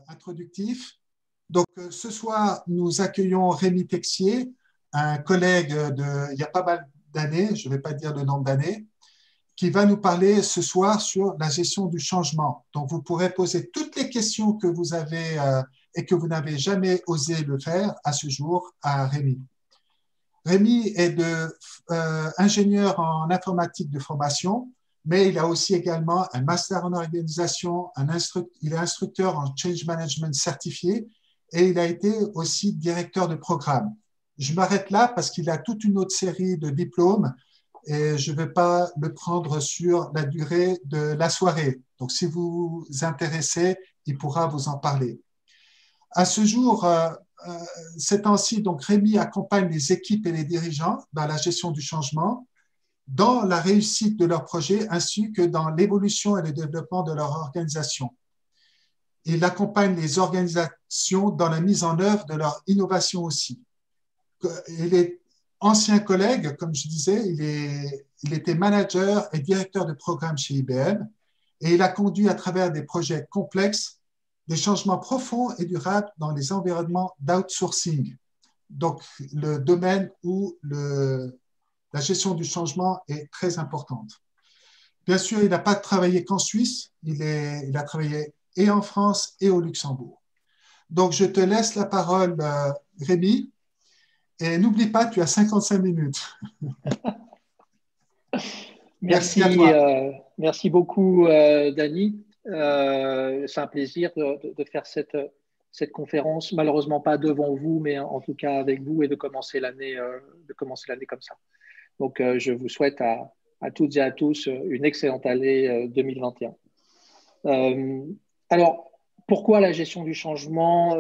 introductif. Donc, ce soir, nous accueillons Rémi Texier, un collègue il y a pas mal d'années, je ne vais pas dire le nombre d'années, qui va nous parler ce soir sur la gestion du changement. Donc, vous pourrez poser toutes les questions que vous avez et que vous n'avez jamais osé le faire à ce jour à Rémi. Rémi est ingénieur en informatique de formation, mais il a aussi également un master en organisation, il est instructeur en change management certifié et il a été aussi directeur de programme. Je m'arrête là parce qu'il a toute une autre série de diplômes et je ne vais pas le prendre sur la durée de la soirée. Donc, si vous vous intéressez, il pourra vous en parler. À ce jour, ces temps-ci, donc Rémi accompagne les équipes et les dirigeants dans la gestion du changement, dans la réussite de leurs projets ainsi que dans l'évolution et le développement de leur organisation. Il accompagne les organisations dans la mise en œuvre de leur innovation aussi. Il est ancien collègue, comme je disais, il était manager et directeur de programme chez IBM et il a conduit à travers des projets complexes des changements profonds et durables dans les environnements d'outsourcing. Donc, le domaine où la gestion du changement est très importante. Bien sûr, il n'a pas travaillé qu'en Suisse, il a travaillé et en France et au Luxembourg. Donc, je te laisse la parole, Rémi. Et n'oublie pas, tu as 55 minutes. Merci beaucoup, Dany. C'est un plaisir de faire cette conférence, malheureusement pas devant vous, mais en tout cas avec vous et de commencer l'année comme ça. Donc, je vous souhaite à toutes et à tous une excellente année 2021. Alors, pourquoi la gestion du changement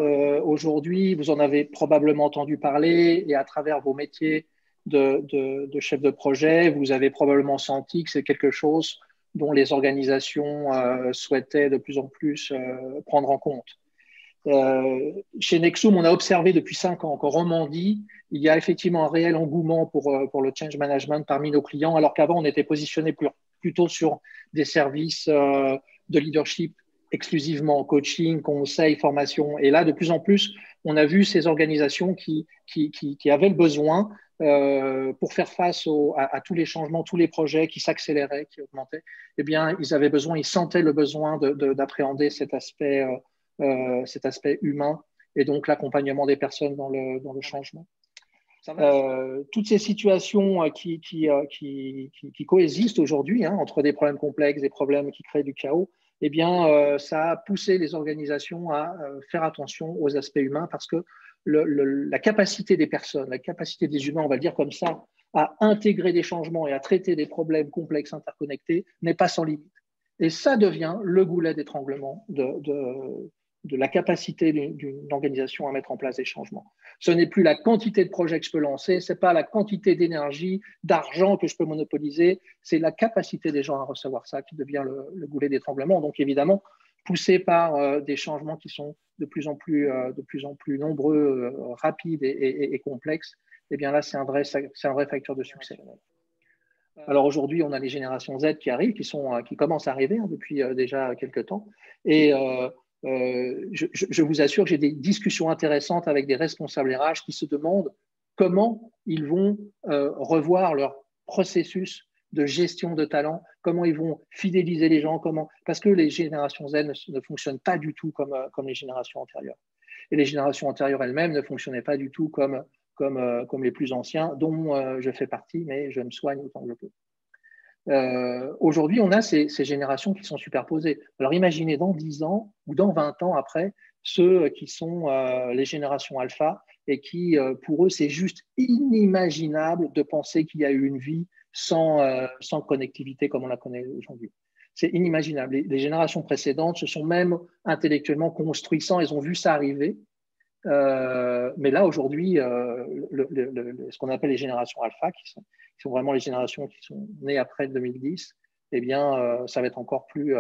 aujourd'hui? Vous en avez probablement entendu parler et à travers vos métiers de chef de projet, vous avez probablement senti que c'est quelque chose dont les organisations souhaitaient de plus en plus prendre en compte. Chez Nexum, on a observé depuis 5 ans qu'en Romandie, il y a effectivement un réel engouement pour le change management parmi nos clients, alors qu'avant, on était positionné plutôt sur des services de leadership exclusivement coaching, conseil, formation. Et là, de plus en plus, on a vu ces organisations qui avaient le besoin pour faire face à tous les changements, tous les projets qui s'accéléraient, qui augmentaient. Eh bien, ils sentaient le besoin d'appréhender cet aspect humain et donc l'accompagnement des personnes dans le changement. Toutes ces situations qui coexistent aujourd'hui entre des problèmes complexes, des problèmes qui créent du chaos, eh bien, ça a poussé les organisations à faire attention aux aspects humains parce que la capacité des personnes, la capacité des humains, on va le dire comme ça, à intégrer des changements et à traiter des problèmes complexes interconnectés n'est pas sans limite. Et ça devient le goulet d'étranglement de la capacité d'une organisation à mettre en place des changements. Ce n'est plus la quantité de projets que je peux lancer, ce n'est pas la quantité d'énergie, d'argent que je peux monopoliser, c'est la capacité des gens à recevoir ça qui devient le goulet d'étranglement. Donc évidemment, poussé par des changements qui sont de plus en plus nombreux, rapides et complexes, eh bien là, c'est un vrai facteur de succès. Alors aujourd'hui, on a les générations Z qui arrivent, qui commencent à arriver depuis déjà quelques temps. Et je vous assure que j'ai des discussions intéressantes avec des responsables RH qui se demandent comment ils vont revoir leur processus de gestion de talent, comment ils vont fidéliser les gens, parce que les générations Z ne fonctionnent pas du tout comme les générations antérieures. Et les générations antérieures elles-mêmes ne fonctionnaient pas du tout comme les plus anciens, dont je fais partie, mais je me soigne autant que je peux. Aujourd'hui, on a ces générations qui sont superposées. Alors imaginez dans 10 ans ou dans 20 ans après, ceux qui sont les générations alpha et qui, pour eux, c'est juste inimaginable de penser qu'il y a eu une vie sans connectivité comme on la connaît aujourd'hui. C'est inimaginable. Les générations précédentes se sont même intellectuellement construites sans, elles ont vu ça arriver. Mais là, aujourd'hui, ce qu'on appelle les générations alpha, qui sont vraiment les générations qui sont nées après 2010, eh bien, ça va être encore plus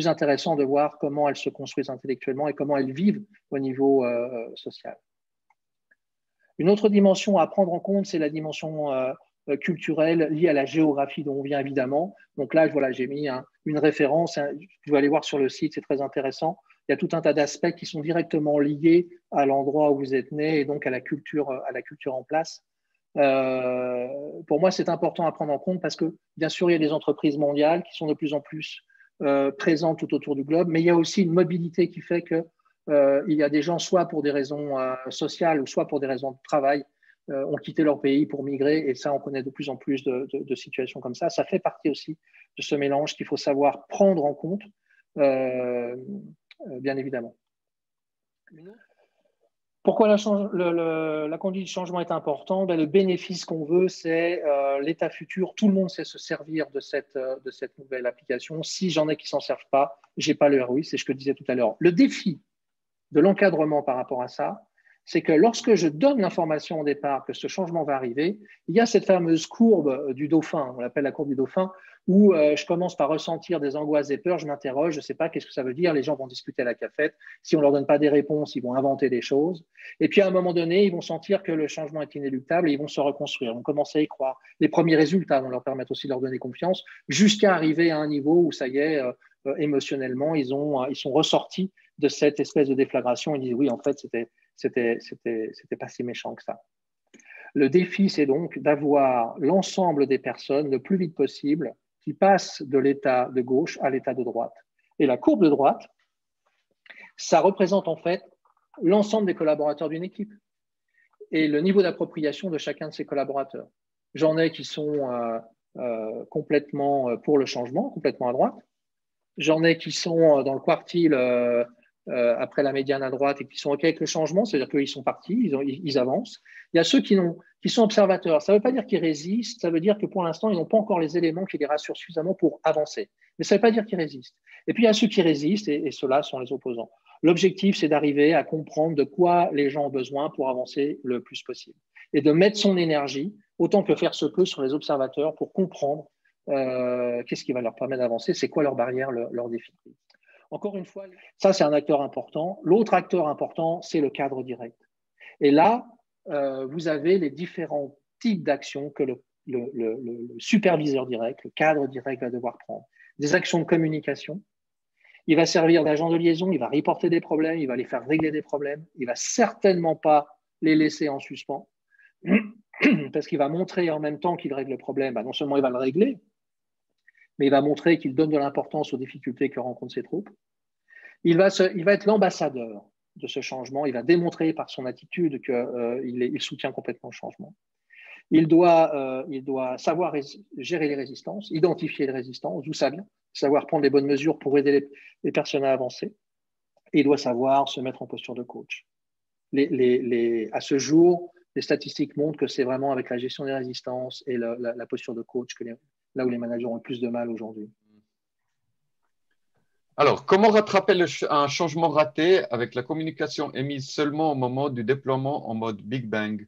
intéressant de voir comment elles se construisent intellectuellement et comment elles vivent au niveau social. Une autre dimension à prendre en compte, c'est la dimension culturelle liée à la géographie dont on vient évidemment. Donc là, voilà, j'ai mis une référence. Vous allez voir sur le site, c'est très intéressant. Il y a tout un tas d'aspects qui sont directement liés à l'endroit où vous êtes né et donc à la culture en place. Pour moi, c'est important à prendre en compte parce que, bien sûr, il y a des entreprises mondiales qui sont de plus en plus présentes tout autour du globe, mais il y a aussi une mobilité qui fait que il y a des gens, soit pour des raisons sociales ou soit pour des raisons de travail, ont quitté leur pays pour migrer. Et ça, on connaît de plus en plus de situations comme ça. Ça fait partie aussi de ce mélange qu'il faut savoir prendre en compte, bien évidemment. Pourquoi la conduite du changement est importante? Le bénéfice qu'on veut, c'est l'état futur. Tout le monde sait se servir de cette nouvelle application. Si j'en ai qui ne s'en servent pas, je n'ai pas le ROI, c'est ce que je disais tout à l'heure. Le défi de l'encadrement par rapport à ça, c'est que lorsque je donne l'information au départ que ce changement va arriver, il y a cette fameuse courbe du dauphin, on l'appelle la courbe du dauphin, où je commence par ressentir des angoisses et peurs, je m'interroge, je ne sais pas qu'est-ce que ça veut dire, les gens vont discuter à la cafette, si on ne leur donne pas des réponses, ils vont inventer des choses, et puis à un moment donné, ils vont sentir que le changement est inéluctable et ils vont se reconstruire, ils vont commencer à y croire. Les premiers résultats vont leur permettre aussi de leur donner confiance, jusqu'à arriver à un niveau où ça y est, émotionnellement, ils sont ressortis de cette espèce de déflagration, ils disent oui, en fait, c'était pas si méchant que ça. Le défi, c'est donc d'avoir l'ensemble des personnes le plus vite possible qui passent de l'état de gauche à l'état de droite. Et la courbe de droite, ça représente en fait l'ensemble des collaborateurs d'une équipe et le niveau d'appropriation de chacun de ces collaborateurs. J'en ai qui sont complètement pour le changement, complètement à droite. J'en ai qui sont dans le quartile après la médiane à droite et qui sont OK avec le changement, c'est-à-dire qu'ils sont partis, ils avancent. Il y a ceux qui sont observateurs. Ça ne veut pas dire qu'ils résistent, ça veut dire que pour l'instant, ils n'ont pas encore les éléments qui les rassurent suffisamment pour avancer. Mais ça ne veut pas dire qu'ils résistent. Et puis, il y a ceux qui résistent et ceux-là sont les opposants. L'objectif, c'est d'arriver à comprendre de quoi les gens ont besoin pour avancer le plus possible. Et de mettre son énergie, autant que faire se peut, sur les observateurs pour comprendre qu'est-ce qui va leur permettre d'avancer, c'est quoi leurs barrières, leurs défis. Encore une fois, ça, c'est un acteur important. L'autre acteur important, c'est le cadre direct. Et là, vous avez les différents types d'actions que le superviseur direct, le cadre direct va devoir prendre. Des actions de communication. Il va servir d'agent de liaison, il va reporter des problèmes, il va les faire régler des problèmes. Il ne va certainement pas les laisser en suspens parce qu'il va montrer en même temps qu'il règle le problème. Non seulement il va le régler, mais il va montrer qu'il donne de l'importance aux difficultés que rencontrent ses troupes. Il va être l'ambassadeur de ce changement. Il va démontrer par son attitude qu'il soutient complètement le changement. Il doit savoir gérer les résistances, identifier les résistances, d'où ça vient, savoir prendre les bonnes mesures pour aider les personnes à avancer. Et il doit savoir se mettre en posture de coach. À ce jour, les statistiques montrent que c'est vraiment avec la gestion des résistances et la posture de coach là où les managers ont le plus de mal aujourd'hui. Alors, comment rattraper un changement raté avec la communication émise seulement au moment du déploiement en mode Big Bang?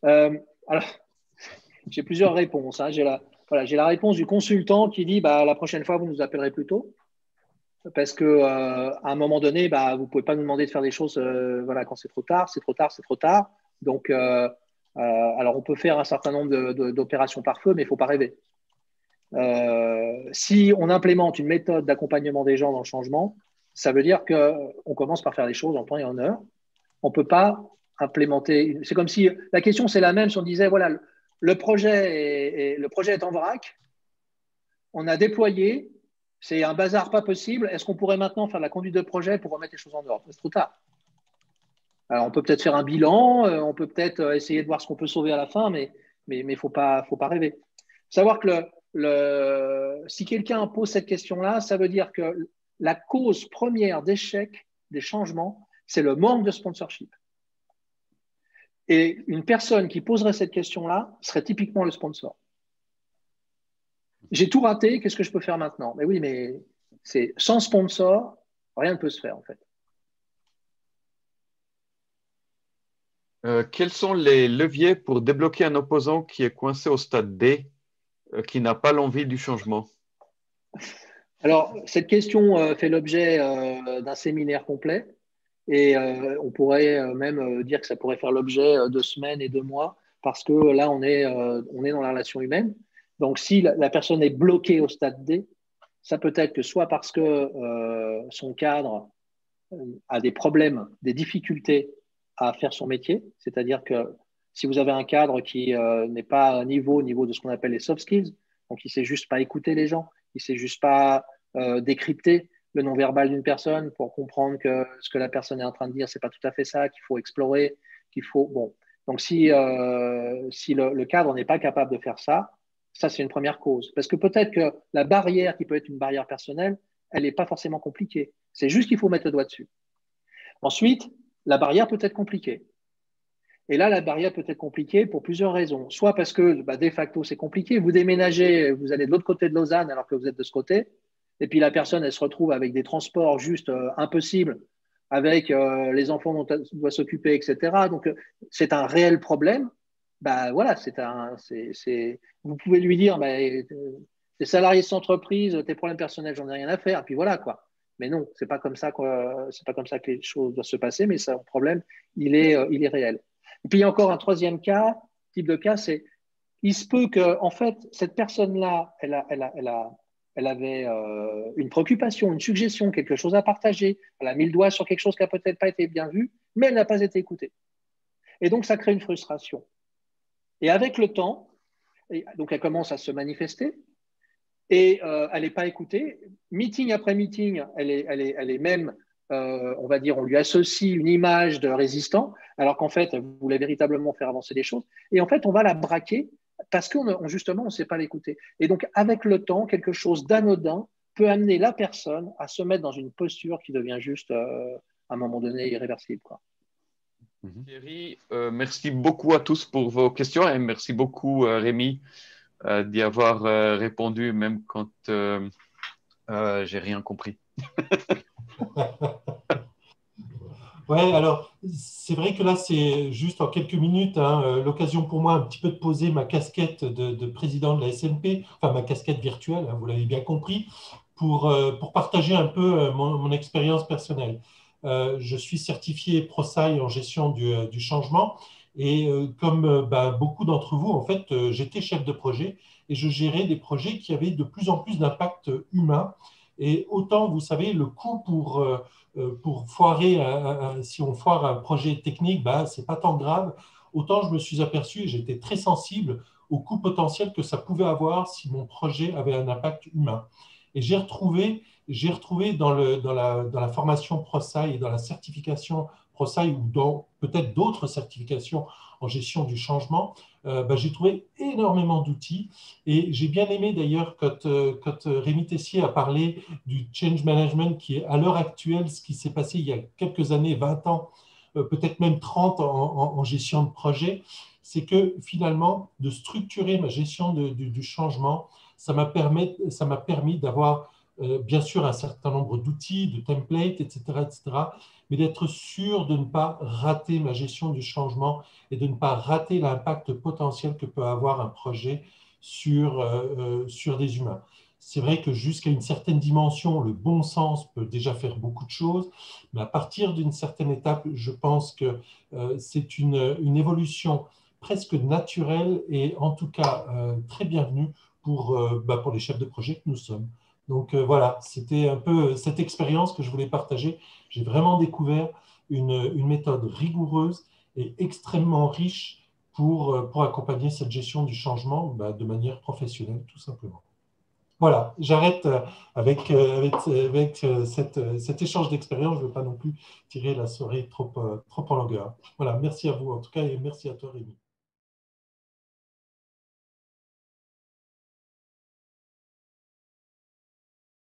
Alors, j'ai plusieurs réponses. J'ai la réponse du consultant qui dit la prochaine fois, vous nous appellerez plus tôt. Parce qu'à un moment donné, vous ne pouvez pas nous demander de faire des choses quand c'est trop tard, c'est trop tard, c'est trop tard. Donc, alors, on peut faire un certain nombre d'opérations par feu, mais il ne faut pas rêver. Si on implémente une méthode d'accompagnement des gens dans le changement, ça veut dire qu'on commence par faire les choses en temps et en heure. On ne peut pas implémenter. C'est comme si la question, c'est la même si on disait voilà, le projet est en vrac, on a déployé, c'est un bazar pas possible. Est-ce qu'on pourrait maintenant faire la conduite de projet pour remettre les choses en ordre? C'est trop tard. Alors, on peut peut-être faire un bilan, on peut peut-être essayer de voir ce qu'on peut sauver à la fin, mais faut pas rêver. Savoir que si quelqu'un pose cette question-là, ça veut dire que la cause première d'échec des changements, c'est le manque de sponsorship. Et une personne qui poserait cette question-là serait typiquement le sponsor. J'ai tout raté, qu'est-ce que je peux faire maintenant? Mais oui, mais sans sponsor, rien ne peut se faire en fait. Quels sont les leviers pour débloquer un opposant qui est coincé au stade D, qui n'a pas l'envie du changement? Alors, cette question fait l'objet d'un séminaire complet et on pourrait même dire que ça pourrait faire l'objet de semaines et de mois parce que là, on est dans la relation humaine. Donc, si la personne est bloquée au stade D, Ça peut être que soit parce que son cadre a des problèmes, des difficultés à faire son métier, c'est-à-dire que si vous avez un cadre qui n'est pas au niveau de ce qu'on appelle les soft skills, donc il ne sait juste pas écouter les gens, il ne sait juste pas décrypter le non-verbal d'une personne pour comprendre que ce que la personne est en train de dire, ce n'est pas tout à fait ça, qu'il faut explorer, qu'il faut… Bon. Donc, si le cadre n'est pas capable de faire ça, c'est une première cause. Parce que peut-être que la barrière qui peut être une barrière personnelle, elle n'est pas forcément compliquée. C'est juste qu'il faut mettre le doigt dessus. Ensuite, la barrière peut être compliquée. Et là, la barrière peut être compliquée pour plusieurs raisons. Soit parce que, de facto, c'est compliqué. Vous déménagez, vous allez de l'autre côté de Lausanne alors que vous êtes de ce côté. Et puis, la personne, elle se retrouve avec des transports juste impossibles, avec les enfants dont elle doit s'occuper, etc. Donc, c'est un réel problème. Voilà, vous pouvez lui dire, t'es salarié de cette entreprise, tes problèmes personnels, j'en ai rien à faire. Et puis voilà, quoi. Mais non, c'est pas comme ça que les choses doivent se passer, mais ce problème, il est réel. Et puis, il y a encore un troisième type de cas, c'est il se peut que, en fait, cette personne-là, elle avait une préoccupation, une suggestion, quelque chose à partager. Elle a mis le doigt sur quelque chose qui n'a peut-être pas été bien vu, mais elle n'a pas été écoutée. Et donc, ça crée une frustration. Et avec le temps, donc elle commence à se manifester et elle n'est pas écoutée. Meeting après meeting, elle est même, on va dire, on lui associe une image de résistant, alors qu'en fait, elle voulait véritablement faire avancer les choses. Et en fait, on va la braquer parce que justement, on ne sait pas l'écouter. Et donc, avec le temps, quelque chose d'anodin peut amener la personne à se mettre dans une posture qui devient juste, à un moment donné, irréversible, quoi. Thierry, merci beaucoup à tous pour vos questions et merci beaucoup, Rémi, d'y avoir répondu, même quand j'ai rien compris. Ouais, alors c'est vrai que là, c'est juste en quelques minutes l'occasion pour moi un petit peu de poser ma casquette de président de la SNP, enfin ma casquette virtuelle, vous l'avez bien compris, pour partager un peu mon expérience personnelle. Je suis certifié ProSci en gestion du changement et comme beaucoup d'entre vous, en fait, j'étais chef de projet et je gérais des projets qui avaient de plus en plus d'impact humain. Et autant, vous savez, le coût pour foirer, si on foire un projet technique, ce n'est pas tant grave. Autant je me suis aperçu et j'étais très sensible au coût potentiel que ça pouvait avoir si mon projet avait un impact humain. Et j'ai retrouvé dans la formation ProSci et dans la certification ProSci ou dans peut-être d'autres certifications en gestion du changement, j'ai trouvé énormément d'outils. Et j'ai bien aimé d'ailleurs quand Rémi Tessier a parlé du change management qui est à l'heure actuelle ce qui s'est passé il y a quelques années, 20 ans, peut-être même 30 en gestion de projet. C'est que finalement, de structurer ma gestion du changement, ça m'a permis d'avoir bien sûr un certain nombre d'outils, de templates, etc., mais d'être sûr de ne pas rater ma gestion du changement et de ne pas rater l'impact potentiel que peut avoir un projet sur des humains. C'est vrai que jusqu'à une certaine dimension, le bon sens peut déjà faire beaucoup de choses, mais à partir d'une certaine étape, je pense que c'est une évolution presque naturelle et en tout cas très bienvenue pour les chefs de projet que nous sommes. Donc voilà, c'était un peu cette expérience que je voulais partager. J'ai vraiment découvert une méthode rigoureuse et extrêmement riche pour accompagner cette gestion du changement de manière professionnelle, tout simplement. Voilà, j'arrête avec cet échange d'expérience. Je ne veux pas non plus tirer la soirée trop en longueur. Voilà, merci à vous en tout cas et merci à toi Rémi.